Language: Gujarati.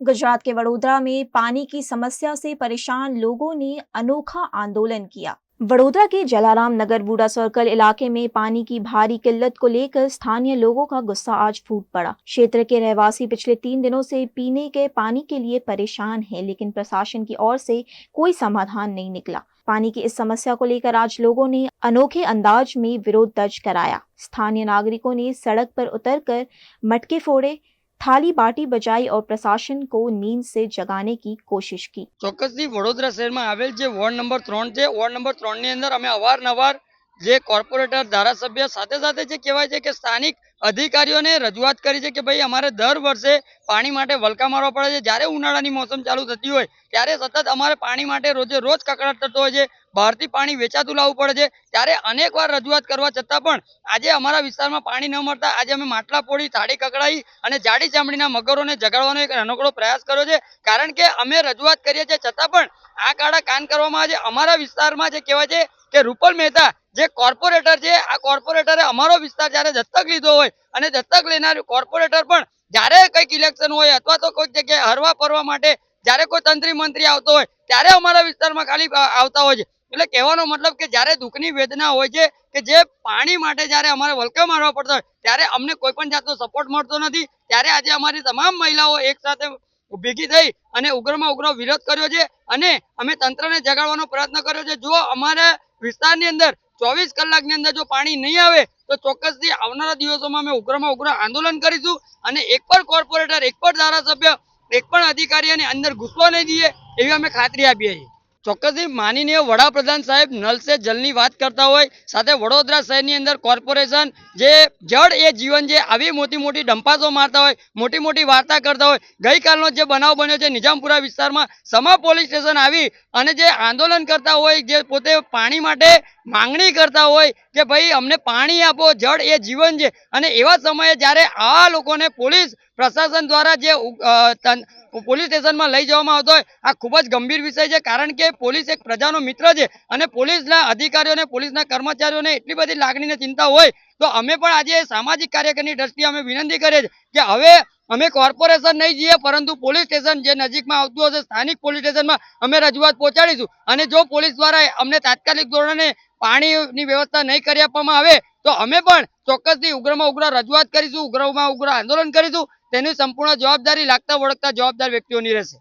गुजरात के वडोदरा में पानी की समस्या से परेशान लोगों ने अनोखा आंदोलन किया। वडोदरा के जलाराम नगर बूढ़ा सर्कल इलाके में पानी की भारी किल्लत को लेकर स्थानीय लोगों का गुस्सा आज फूट पड़ा। क्षेत्र के रहवासी पिछले 3 दिनों से पीने के पानी के लिए परेशान हैं, लेकिन प्रशासन की ओर से कोई समाधान नहीं निकला। पानी की इस समस्या को लेकर आज लोगों ने अनोखे अंदाज में विरोध दर्ज कराया। स्थानीय नागरिकों ने सड़क पर उतरकर मटके फोड़े, थाली बाटी बजाई और प्रशासन को नींद से जगाने की कोशिश की। ચોક્કસથી વડોદરા શહેરમાં આવેલ જે વોર્ડ નંબર 3 છે, વોર્ડ નંબર 3 ની અંદર અમે અવારનવાર જે કોર્પોરેટર ધારાસભ્ય સાથે સાથે જે કહેવાય છે કે સ્થાનિક અધિકારીઓને રજૂઆત કરી છે કે ભાઈ અમારે દર વર્ષે પાણી માટે વલકા મારવા પડે છે। જ્યારે ઉનાળાની મોસમ ચાલુ થતી હોય ત્યારે સતત અમારે પાણી માટે રોજે રોજ કકળાટ થતો હોય છે, બહારથી પાણી વેચાતું લાવવું પડે છે। ત્યારે અનેકવાર રજૂઆત કરવા છતાં પણ આજે અમારા વિસ્તારમાં પાણી ન મળતા આજે અમે માટલા ફોડી, થાળી કકડાઈ અને જાડી ચામડીના મગરોને જગાડવાનો એક અનોખો પ્રયાસ કર્યો છે। કારણ કે અમે રજૂઆત કરીએ છીએ છતાં પણ આ કાળા કાન કરવામાં આવે છે। અમારા વિસ્તારમાં જે કહેવાય છે કે રૂપલ મહેતા જે કોર્પોરેટર છે, આ કોર્પોરેટરે અમારો વિસ્તાર જ્યારે દત્તક લીધો હોય અને દત્તક લેનાર કોર્પોરેટર પણ જ્યારે કંઈક ઇલેક્શન હોય અથવા તો કોઈક જગ્યાએ હરવા ફરવા માટે જ્યારે કોઈ તંત્રી મંત્રી આવતો હોય ત્યારે અમારા વિસ્તારમાં ખાલી આવતા હોય છે। એટલે કહેવાનો મતલબ કે જ્યારે દુઃખની વેદના હોય છે કે જે પાણી માટે જ્યારે અમારે વલકા મારવા પડતા હોય ત્યારે અમને કોઈ પણ જાતનો સપોર્ટ મળતો નથી। ત્યારે આજે અમારી તમામ મહિલાઓ એક સાથે ભેગી થઈ અને ઉગ્રમાં ઉગ્ર વિરોધ કર્યો છે અને અમે તંત્રને જગાડવાનો પ્રયત્ન કર્યો છે। જો અમારા વિસ્તારની અંદર 24 કલાકની અંદર જો પાણી નહીં આવે તો ચોક્કસથી આવનારા દિવસોમાં અમે ઉગ્રમાં ઉગ્ર આંદોલન કરીશું અને એક પણ કોર્પોરેટર, એક પણ ધારાસભ્ય, એક પણ અધિકારીને અંદર ઘૂસવા નહીં દઈએ એવી અમે ખાતરી આપીએ છીએ। ચોક્કસથી માનનીય વડાપ્રધાન સાહેબ નલ સે જલની વાત કરતા હોય સાથે વડોદરા શહેરની અંદર કોર્પોરેશન જે જળ એ જીવન છે આવી મોટી મોટી ડંપાસો મારતા હોય, મોટી મોટી વાર્તા કરતા હોય। ગઈકાલનો જે બનાવ બન્યો છે નિજામપુરા વિસ્તારમાં સમા પોલીસ સ્ટેશન આવી અને જે આંદોલન કરતા હોય, જે પોતે પાણી માટે માંગણી કરતા હોય કે ભાઈ અમને પાણી આપો, જળ એ જીવન છે, અને એવા સમયે જ્યારે આ લોકોને પોલીસ પ્રશાસન દ્વારા જે પોલીસ સ્ટેશનમાં લઈ જવામાં આવતો હોય આ ખૂબ જ ગંભીર વિષય છે। કારણ કે પોલીસ એક પ્રજાનો મિત્ર છે અને પોલીસના અધિકારીઓને, પોલીસના કર્મચારીઓને એટલી બધી લાગણીને ચિંતા હોય તો અમે પણ આજે સામાજિક કાર્યકરની દ્રષ્ટિએ અમે વિનંતી કરીએ છીએ કે હવે અમે કોર્પોરેશન નહીં જઈએ પરંતુ પોલીસ સ્ટેશન જે નજીકમાં આવતું હશે સ્થાનિક પોલીસ સ્ટેશનમાં અમે રજૂઆત પહોંચાડીશું અને જો પોલીસ દ્વારા અમને તાત્કાલિક ધોરણે પાણીની વ્યવસ્થા નહીં કરી આપવામાં આવે તો અમે પણ ચોક્કસથી ઉગ્રમાં ઉગ્ર રજૂઆત કરીશું, ઉગ્રમાં ઉગ્ર આંદોલન કરીશું। તેની સંપૂર્ણ જવાબદારી લાગતા વળગતા જવાબદાર વ્યક્તિઓની રહેશે।